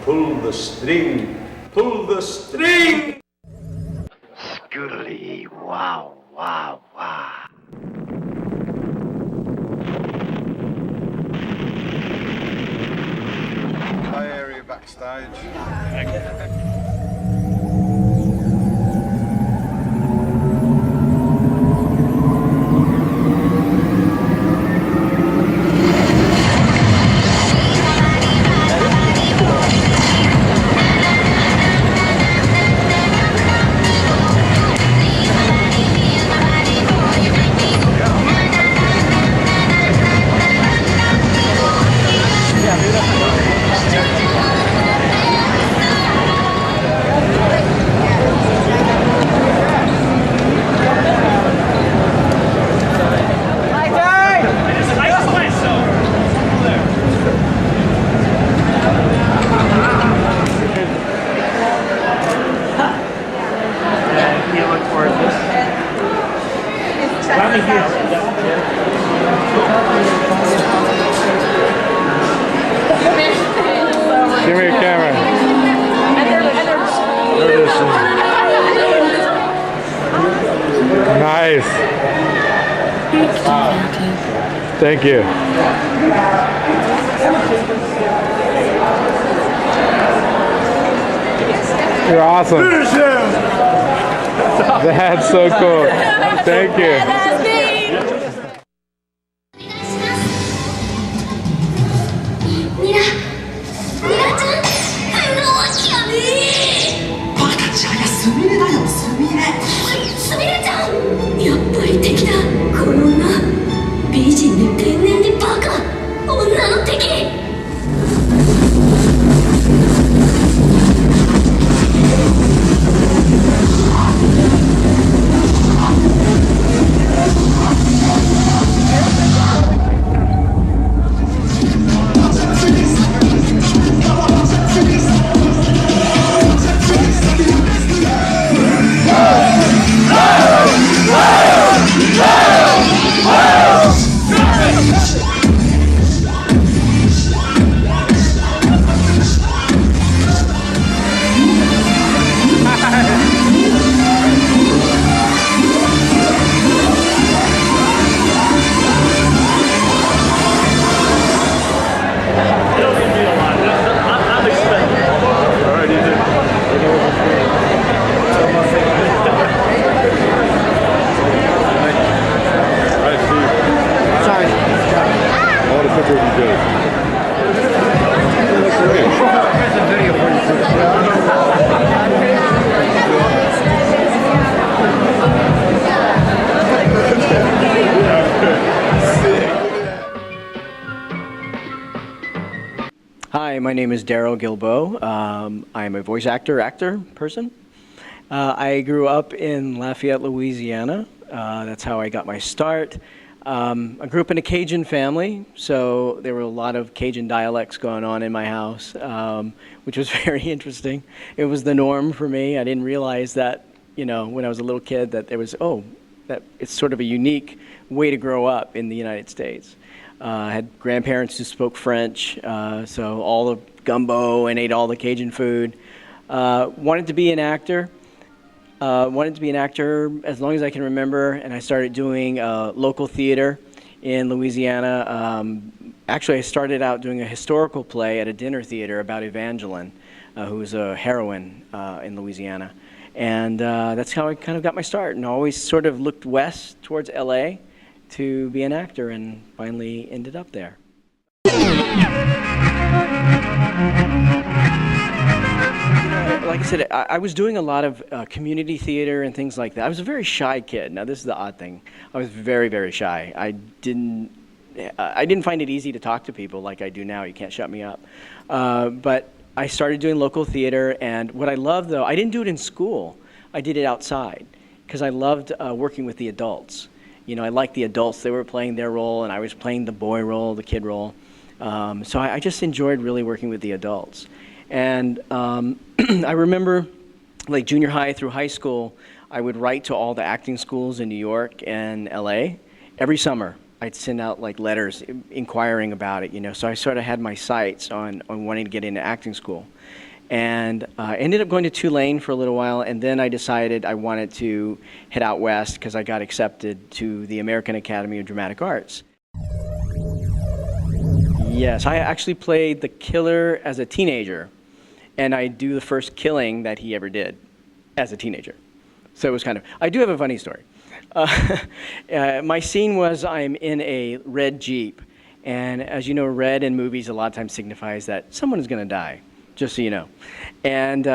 Pull the string, pull the string! Scoodly, wow, wow, wow. Play area backstage. Give me a camera. Nice. Thank you. You're awesome. That's so cool. Thank you. Hi, my name is Darrel Guilbeau. I'm a voice actor person. I grew up in Lafayette, Louisiana. That's how I got my start. I grew up in a Cajun family, so there were a lot of Cajun dialects going on in my house, which was very interesting. It was the norm for me. I didn't realize that, when I was a little kid, that there was, that it's sort of a unique way to grow up in the United States. I had grandparents who spoke French, so all the gumbo and ate all the Cajun food. Wanted to be an actor. As long as I can remember, and I started doing local theater in Louisiana. Actually, I started out doing a historical play at a dinner theater about Evangeline, who was a heroine in Louisiana. And that's how I kind of got my start, and always sort of looked west towards LA to be an actor, and finally ended up there. Like I said, I was doing a lot of community theater and things like that. I was a very shy kid. Now, this is the odd thing. I was very, very shy. I didn't find it easy to talk to people like I do now. You can't shut me up. But I started doing local theater, and what I loved, though, I didn't do it in school. I did it outside because I loved working with the adults. I liked the adults. They were playing their role, and I was playing the boy role, the kid role. So I just enjoyed really working with the adults. And I remember, like junior high through high school, I would write to all the acting schools in New York and LA every summer. I'd send out like letters inquiring about it, you know. So I sort of had my sights on wanting to get into acting school. And I ended up going to Tulane for a little while, and then I decided I wanted to head out west because I got accepted to the American Academy of Dramatic Arts. Yes, I actually played the killer as a teenager, and I do the first killing that he ever did as a teenager. So it was kind of, I do have a funny story. My scene was I'm in a red Jeep, and as you know, red in movies a lot of times signifies that someone is going to die, just so you know. And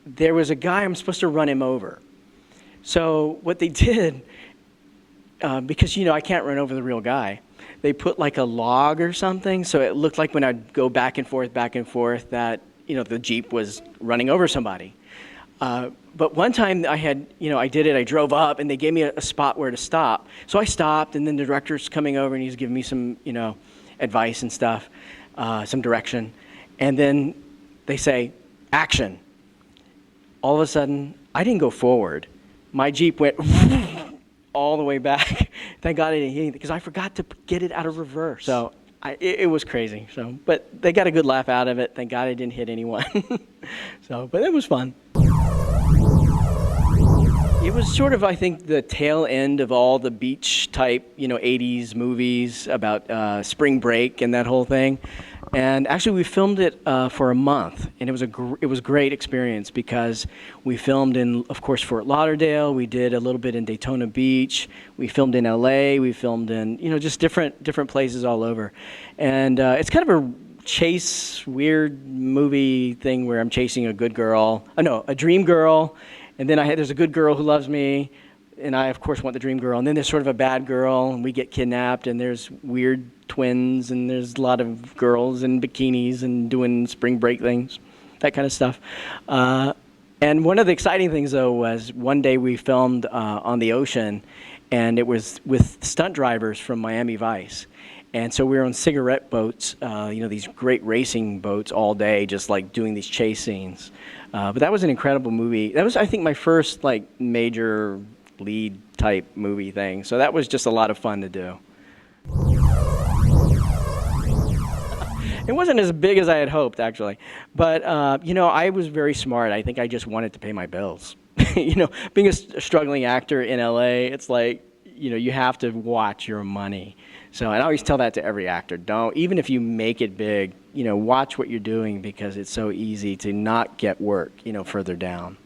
there was a guy, I'm supposed to run him over. So what they did, because, you know, I can't run over the real guy, they put like a log or something, so it looked like when I'd go back and forth, that, you know, the Jeep was running over somebody. But one time I had, you know, I did it, I drove up, and they gave me a spot where to stop. So I stopped, and then the director's coming over, and he's giving me some, you know, advice and stuff, some direction. And then they say, action. All of a sudden, I didn't go forward. My Jeep went all the way back. Thank God I didn't hit anything, because I forgot to get it out of reverse. So it was crazy. So, but they got a good laugh out of it. Thank God I didn't hit anyone. So, but it was fun. It was sort of, I think, the tail end of all the beach type, you know, 80s movies about spring break and that whole thing. And actually, we filmed it for a month, and it was a great experience because we filmed in, of course, Fort Lauderdale. We did a little bit in Daytona Beach. We filmed in LA. We filmed in, you know, just different places all over. And it's kind of a chase weird movie thing where I'm chasing a good girl. A dream girl. And then there's a good girl who loves me, and I, of course, want the dream girl. And then there's sort of a bad girl, and we get kidnapped, and there's weird twins, and there's a lot of girls in bikinis and doing spring break things, that kind of stuff. And one of the exciting things, though, was one day we filmed on the ocean, and it was with stunt drivers from Miami Vice. And so we were on cigarette boats, you know, these great racing boats all day, just like doing these chase scenes. But that was an incredible movie. That was, I think, my first like major lead type movie thing. So that was just a lot of fun to do. It wasn't as big as I had hoped, actually. But, you know, I was very smart. I think I just wanted to pay my bills. You know, being a struggling actor in LA, it's like, you know, you have to watch your money. So I always tell that to every actor. Don't, even if you make it big, you know, watch what you're doing because it's so easy to not get work, you know, further down.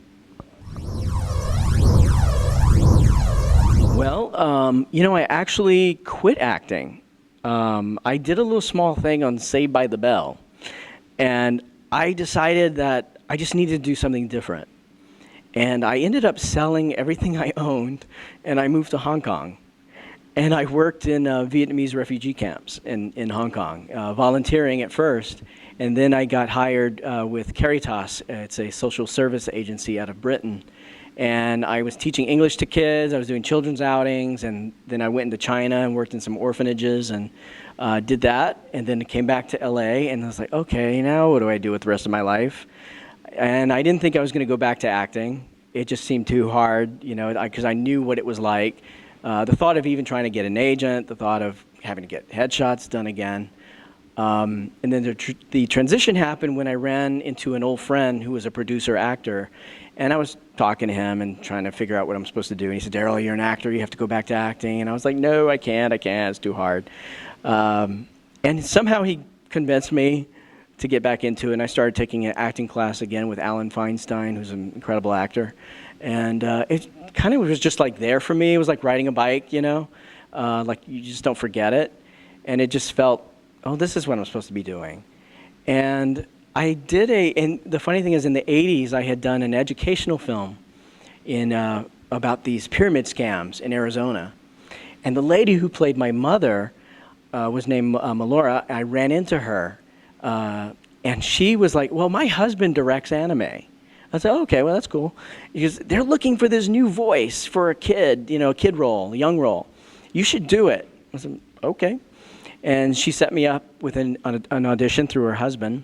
Well, you know, I actually quit acting. I did a little small thing on Saved by the Bell, and I decided that I just needed to do something different. And I ended up selling everything I owned, and I moved to Hong Kong. And I worked in Vietnamese refugee camps in Hong Kong, volunteering at first. And then I got hired with Caritas. It's a social service agency out of Britain. And I was teaching English to kids. I was doing children's outings. And then I went into China and worked in some orphanages and did that. And then came back to LA. And I was like, okay, now what do I do with the rest of my life? And I didn't think I was going to go back to acting. It just seemed too hard, you know, because I knew what it was like. The thought of even trying to get an agent, the thought of having to get headshots done again. And then the transition happened when I ran into an old friend who was a producer-actor. And I was talking to him and trying to figure out what I'm supposed to do. And he said, Darrel, you're an actor. You have to go back to acting. And I was like, no, I can't. It's too hard. And somehow he convinced me to get back into it. And I started taking an acting class again with Alan Feinstein, who's an incredible actor. And it kind of was just like there for me. It was like riding a bike, you know, like you just don't forget it. And it just felt, oh, this is what I'm supposed to be doing. And I did and the funny thing is in the 80s, I had done an educational film about these pyramid scams in Arizona. And the lady who played my mother was named Melora. I ran into her, and she was like, well, my husband directs anime. I said, oh, okay, well, that's cool. Because they're looking for this new voice for a kid, you know, a kid role, a young role. You should do it. I said, okay. And she set me up with an audition through her husband.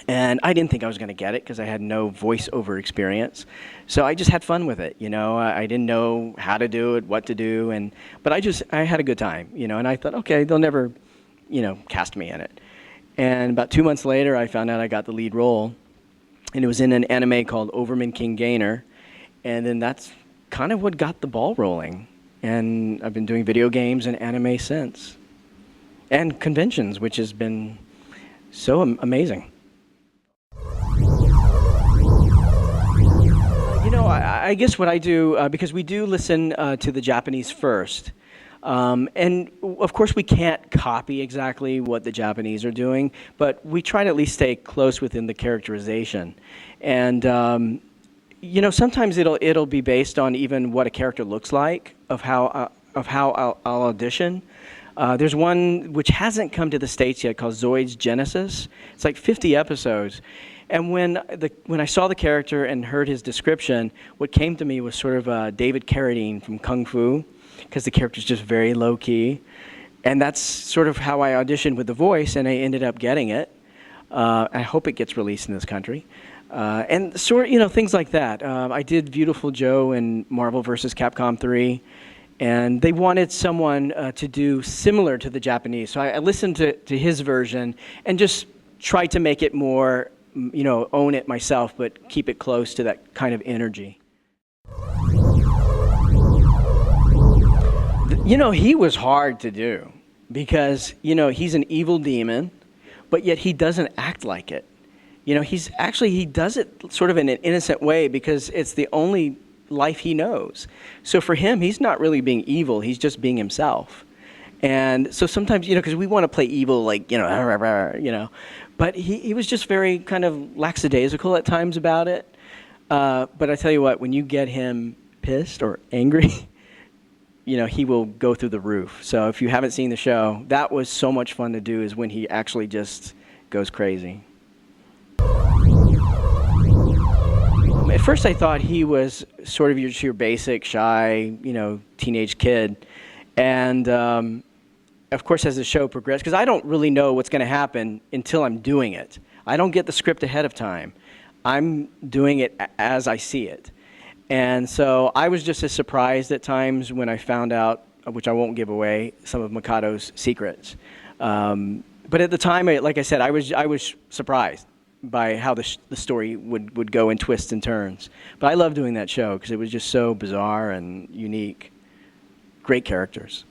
And I didn't think I was going to get it because I had no voiceover experience. So I just had fun with it, you know. I didn't know how to do it, what to do, but I had a good time, you know. And I thought, okay, they'll never, you know, cast me in it. And about 2 months later, I found out I got the lead role, and it was in an anime called Overman King Gainer. And then that's kind of what got the ball rolling. And I've been doing video games and anime since, and conventions, which has been so amazing. You know, I guess what I do, because we do listen to the Japanese first, and of course we can't copy exactly what the Japanese are doing, but we try to at least stay close within the characterization. And you know, sometimes it'll be based on even what a character looks like, of how I'll audition. There's one which hasn't come to the States yet called Zoid's Genesis. It's like 50 episodes. And when I saw the character and heard his description, what came to me was sort of David Carradine from Kung Fu, because the character's just very low key. And that's sort of how I auditioned with the voice, and I ended up getting it. I hope it gets released in this country. And sort of, you know, things like that. I did Viewtiful Joe in Marvel vs. Capcom 3. And they wanted someone to do similar to the Japanese. So I listened to his version and just tried to make it more, you know, own it myself, but keep it close to that kind of energy. You know, he was hard to do because, you know, he's an evil demon, but yet he doesn't act like it. You know, he does it sort of in an innocent way because it's the only life he knows. So for him, he's not really being evil, he's just being himself. And so sometimes, you know, because we want to play evil, like, you know, but he was just very kind of lackadaisical at times about it. But I tell you what, when you get him pissed or angry, you know, he will go through the roof. So if you haven't seen the show, that was so much fun to do, is when he actually just goes crazy. At first I thought he was sort of your basic, shy, you know, teenage kid. And of course, as the show progressed, because I don't really know what's going to happen until I'm doing it. I don't get the script ahead of time. I'm doing it as I see it. And so I was just as surprised at times when I found out, which I won't give away, some of Mikado's secrets. But at the time, like I said, I was surprised by how the story would go in twists and turns. But I love doing that show because it was just so bizarre and unique. Great characters.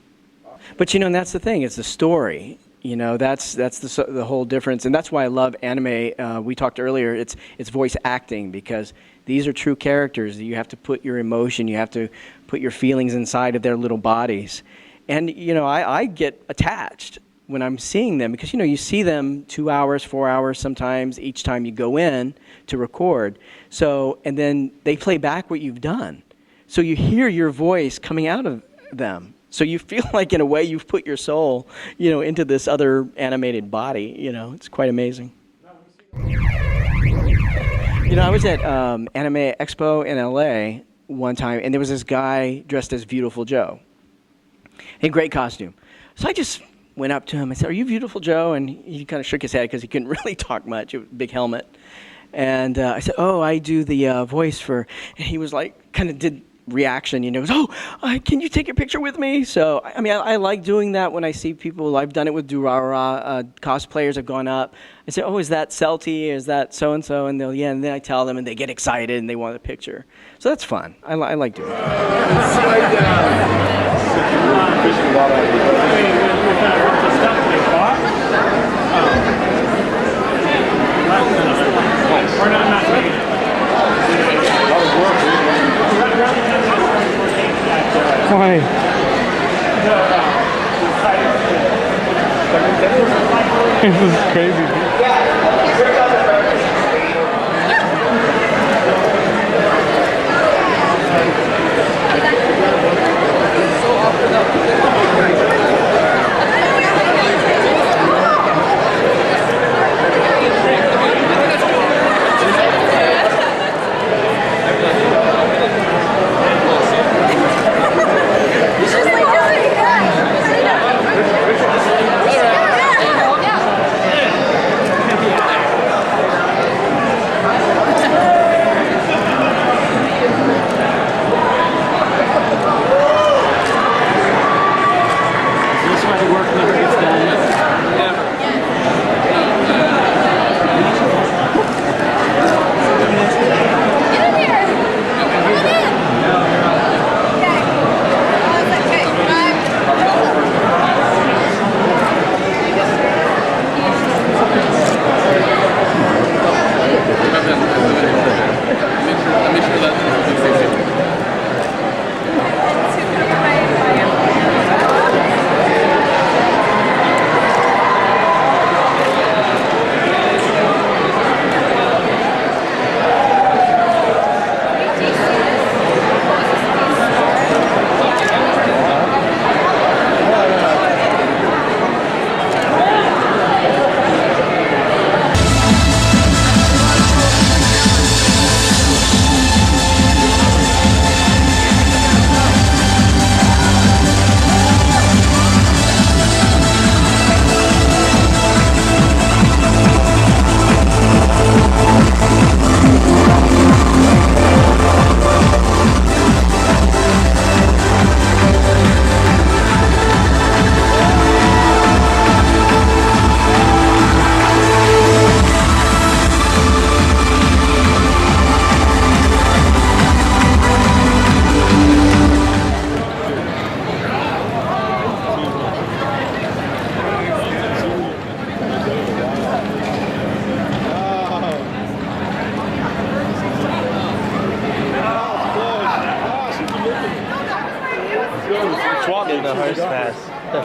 But, you know, and that's the thing, it's the story. You know, that's the whole difference. And that's why I love anime. We talked earlier, it's voice acting, because these are true characters. You have to put your emotion, you have to put your feelings inside of their little bodies. And, you know, I get attached when I'm seeing them, because, you know, you see them 2 hours, 4 hours sometimes each time you go in to record. So, and then they play back what you've done. So you hear your voice coming out of them. So you feel like, in a way, you've put your soul, you know, into this other animated body. You know, it's quite amazing. You know, I was at Anime Expo in LA one time, and there was this guy dressed as Viewtiful Joe. In great costume. So I just went up to him and said, "Are you Viewtiful Joe?" And he kind of shook his head because he couldn't really talk much. It was a big helmet. And I said, "Oh, I do the voice for..." And he was like, kind of did reaction, you know, "Oh, can you take your picture with me?" So, I mean, I like doing that when I see people. I've done it with Durarara. Cosplayers have gone up. I say, "Oh, is that Celty? Is that so-and-so?" And they'll, yeah, and then I tell them, and they get excited, and they want a picture. So that's fun. I like doing Why? This is crazy.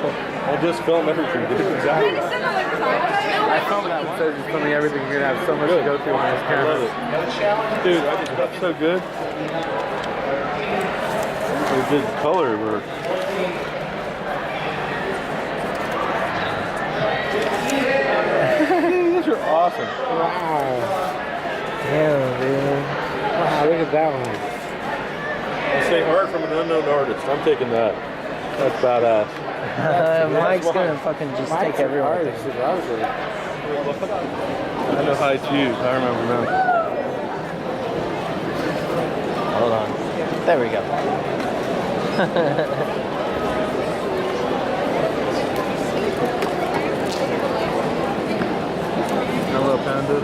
I'll just film everything, dude. Exactly. I filmed that one. So just filming everything. You're gonna have so much to go through on this I camera. love it. Dude, I just got so good. We did color work. These are awesome. Wow. Damn, dude. Wow, look at that one. I say art from an unknown artist. I'm taking that. That's badass. Mike's gonna fucking just take everyone. I know how to choose. I remember now. Hold on. There we go. Hello, Panda.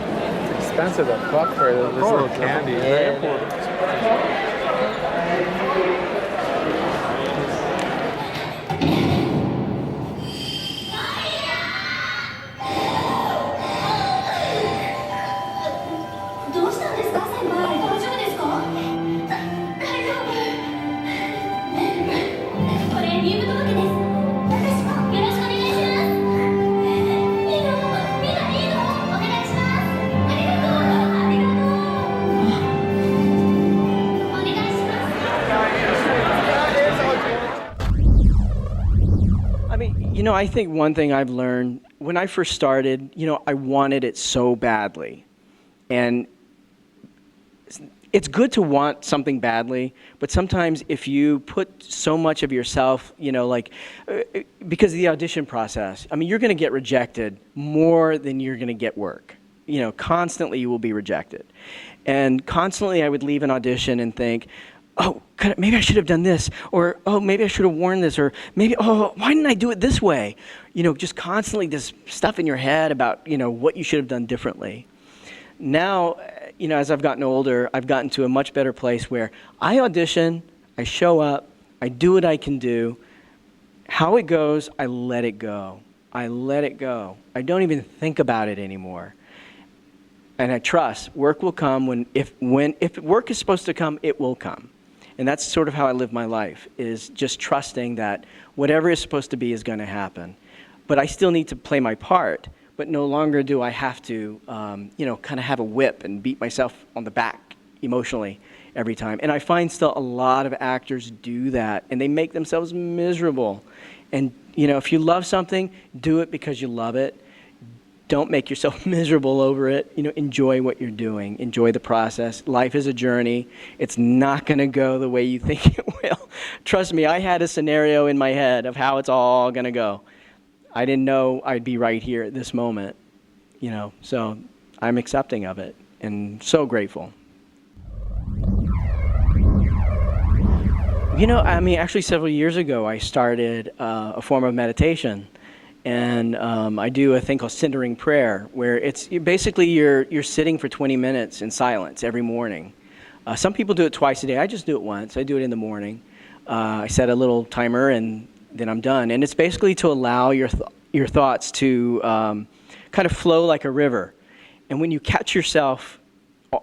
It's expensive as fuck for this little candy. Yeah. I think one thing I've learned, when I first started, I wanted it so badly. And it's good to want something badly, but sometimes if you put so much of yourself, because of the audition process, you're going to get rejected more than you're going to get work. Constantly you will be rejected. And constantly I would leave an audition and think, oh, maybe I should have done this, or oh, maybe I should have worn this, or maybe, oh, why didn't I do it this way? Just constantly this stuff in your head about, what you should have done differently. Now, as I've gotten older, I've gotten to a much better place where I audition, I show up, I do what I can do. How it goes, I let it go. I let it go. I don't even think about it anymore. And I trust work will come if work is supposed to come, it will come. And that's sort of how I live my life, is just trusting that whatever is supposed to be is going to happen. But I still need to play my part, but no longer do I have to, kind of have a whip and beat myself on the back emotionally every time. And I find still a lot of actors do that, and they make themselves miserable. And, if you love something, do it because you love it. Don't make yourself miserable over it. Enjoy what you're doing. Enjoy the process. Life is a journey. It's not going to go the way you think it will. Trust me, I had a scenario in my head of how it's all going to go. I didn't know I'd be right here at this moment, so I'm accepting of it and so grateful. Actually several years ago, I started a form of meditation. And I do a thing called centering prayer, where it's basically you're sitting for 20 minutes in silence every morning. Some people do it twice a day. I just do it once. I do it in the morning. I set a little timer, and then I'm done. And it's basically to allow your thoughts to kind of flow like a river. And when you catch yourself,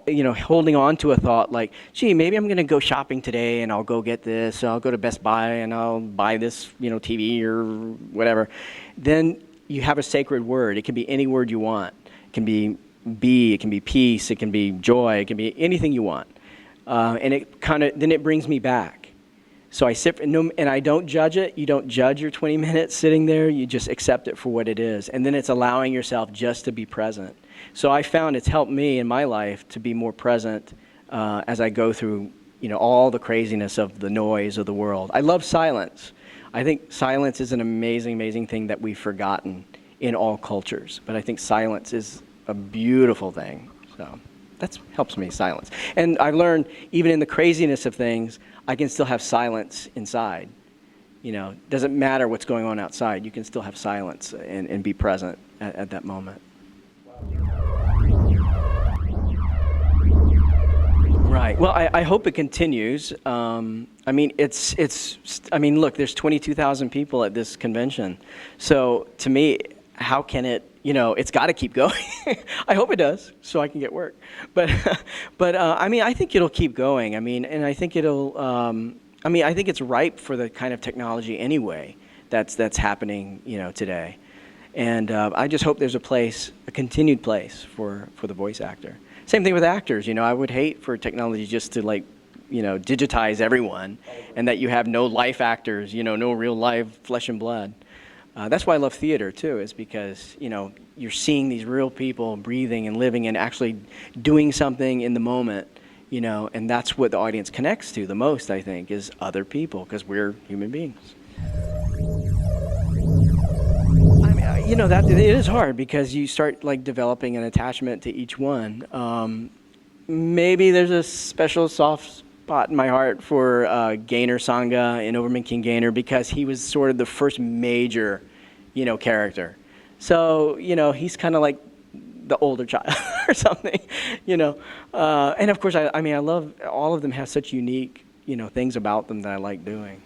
holding on to a thought like, gee, maybe I'm going to go shopping today, and I'll go get this. I'll go to Best Buy, and I'll buy this, TV or whatever. Then you have a sacred word. It can be any word you want. It can be it can be peace, it can be joy, it can be anything you want. And then it brings me back. So I sit, and I don't judge it. You don't judge your 20 minutes sitting there. You just accept it for what it is. And then it's allowing yourself just to be present. So I found it's helped me in my life to be more present as I go through, all the craziness of the noise of the world. I love silence. I think silence is an amazing, amazing thing that we've forgotten in all cultures. But I think silence is a beautiful thing. So that helps me, silence. And I've learned, even in the craziness of things, I can still have silence inside. Doesn't matter what's going on outside. You can still have silence and be present at that moment. Right. Well, I hope it continues. Look, there's 22,000 people at this convention. So to me, how can it, it's got to keep going. I hope it does, so I can get work. But I think it'll keep going. And I think it'll, I think it's ripe for the kind of technology anyway that's happening, today. And I just hope there's a continued place for the voice actor. Same thing with actors. I would hate for technology just to digitize everyone, and that you have no life actors, no real live flesh and blood. That's why I love theater too, is because you're seeing these real people breathing and living and actually doing something in the moment, and that's what the audience connects to the most, I think, is other people, because we're human beings. That it is hard, because you start developing an attachment to each one. Maybe there's a special soft spot in my heart for Gainer Sanga in Overman King Gainer, because he was sort of the first major, character. So, he's kind of like the older child or something, And of course, I love, all of them have such unique, things about them that I like doing.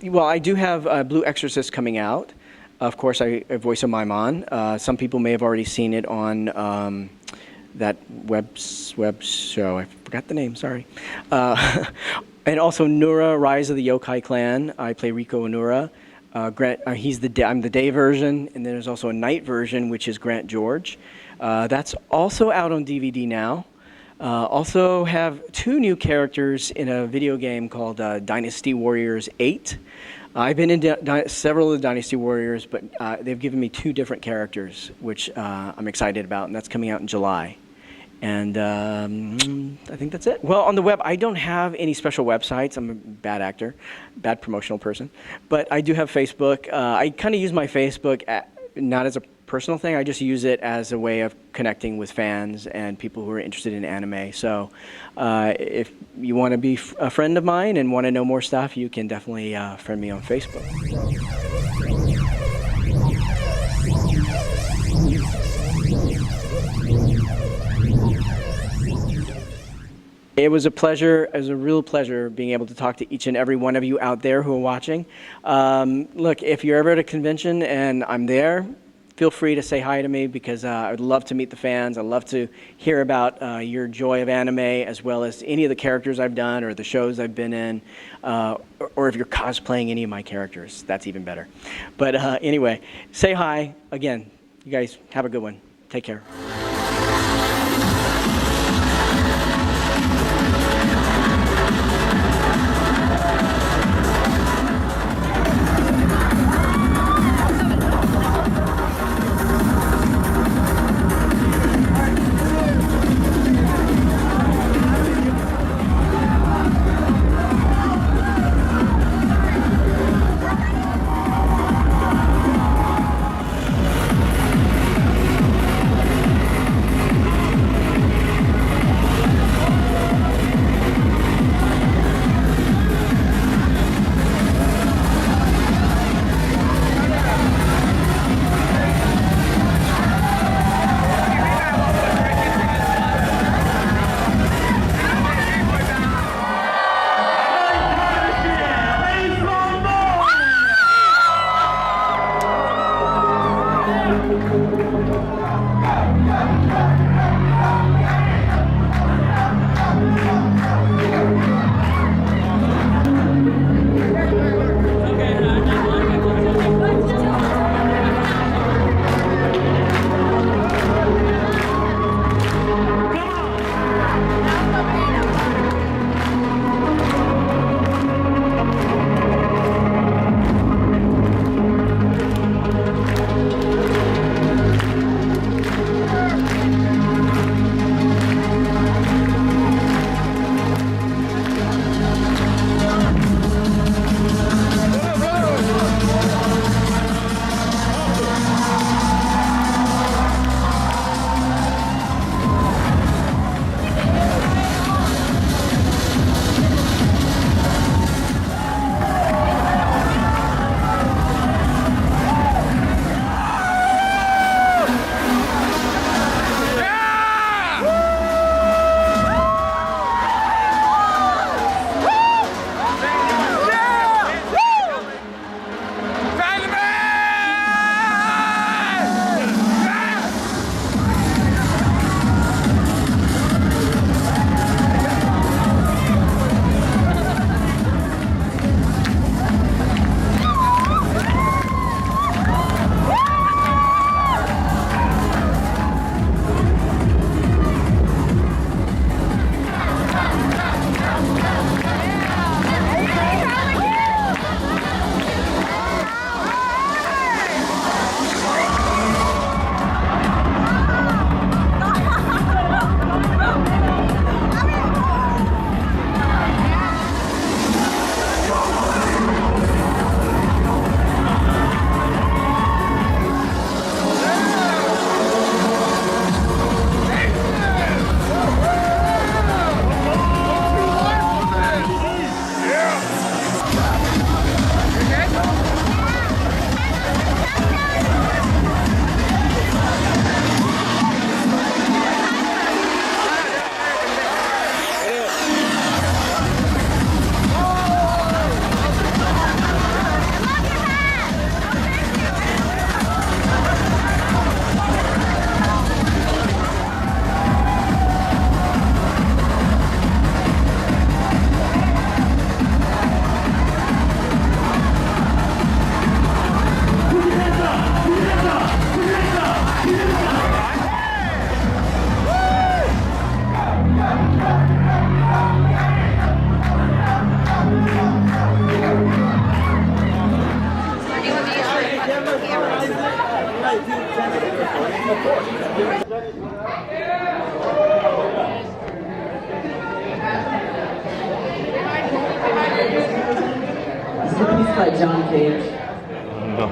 Well, I do have Blue Exorcist coming out. Of course, I voice Amaimon. Some people may have already seen it on that web show. I forgot the name, sorry. And also Nura, Rise of the Yokai Clan. I play Rikuo and Nura. I'm the day version, and then there's also a night version, which is Grant George. That's also out on DVD now. Also have 2 new characters in a video game called Dynasty Warriors 8. I've been in several of the Dynasty Warriors, but they've given me 2 different characters, which I'm excited about, and that's coming out in July. And I think that's it. Well, on the web, I don't have any special websites. I'm a bad actor, bad promotional person. But I do have Facebook. I kind of use my Facebook not as a personal thing. I just use it as a way of connecting with fans and people who are interested in anime. So if you want to be a friend of mine and want to know more stuff, you can definitely friend me on Facebook. It was a pleasure. It was a real pleasure being able to talk to each and every one of you out there who are watching. Look, if you're ever at a convention and I'm there, feel free to say hi to me, because I would love to meet the fans. I'd love to hear about your joy of anime, as well as any of the characters I've done or the shows I've been in, or if you're cosplaying any of my characters, that's even better. But anyway, say hi. Again, you guys have a good one. Take care. This is a piece by John Cage. No.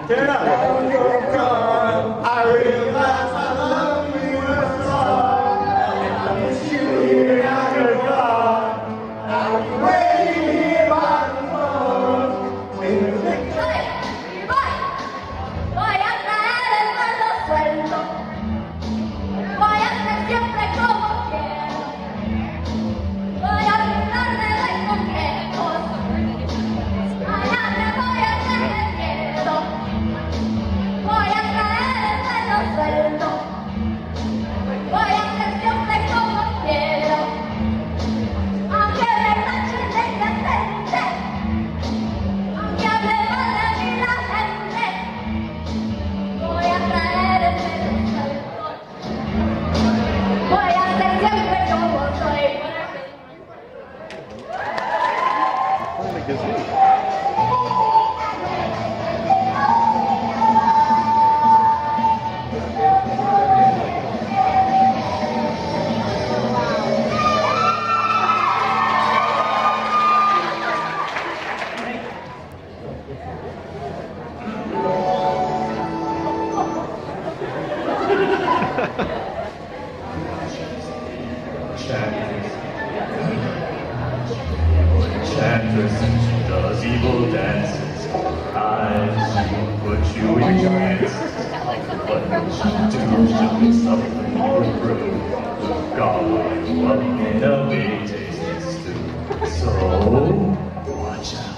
Turn up. I realize I love you was wrong. I miss you here on your car. I'm waiting here by the phone. When you think Voy a traer el pelo suelto. Voy a ser siempre como quiero. Voy a olvidarme de complejos. Allá me voy a tener miedo. Voy a traer el pelo suelto. Voy a ser siempre como quiero. Aunque me tachen de indecente. Aunque hable mal de mí la gente. Voy a traer el pelo suelto. Voy a ser siempre como soy. Enchantress, she does evil dances. She will put you in trance. What will she do? She'll mix up the evil brew. Gobble you up in a big tasty stew. So, watch out.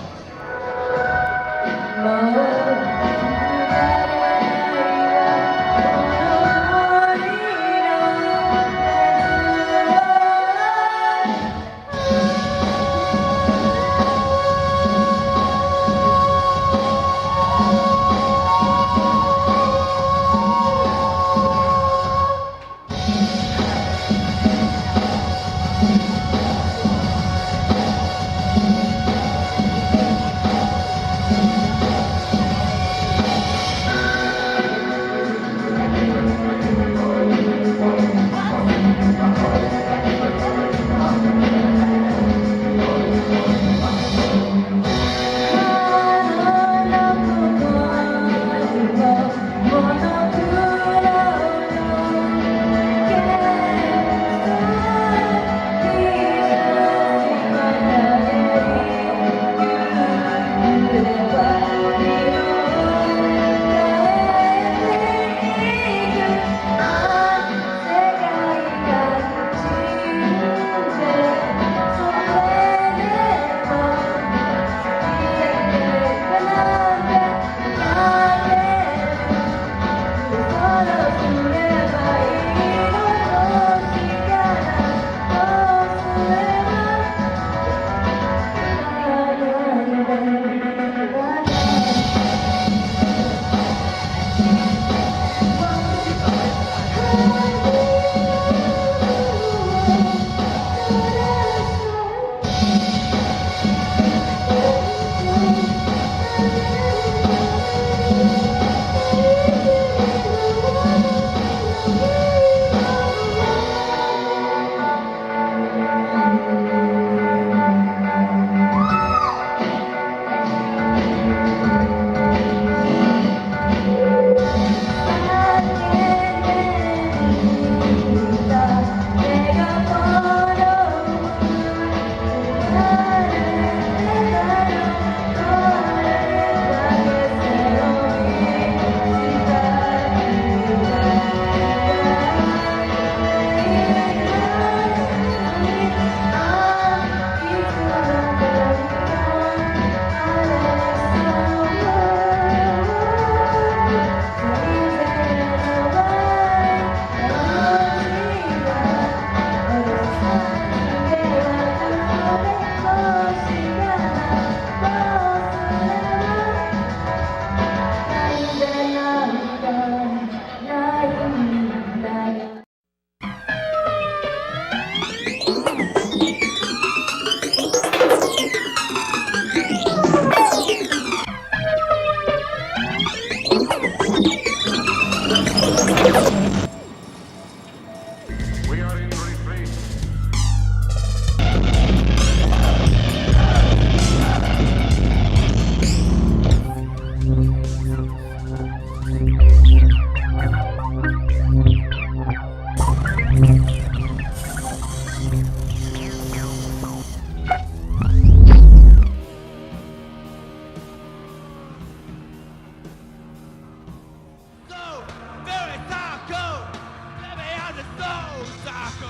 Come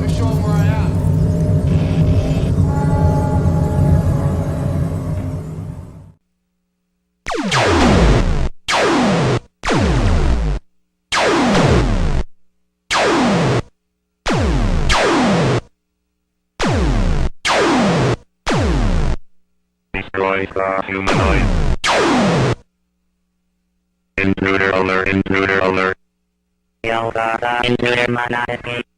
and show 'em where I am. Destroy the humanoid. Intruder alert, intruder alert. Intruder mana escape.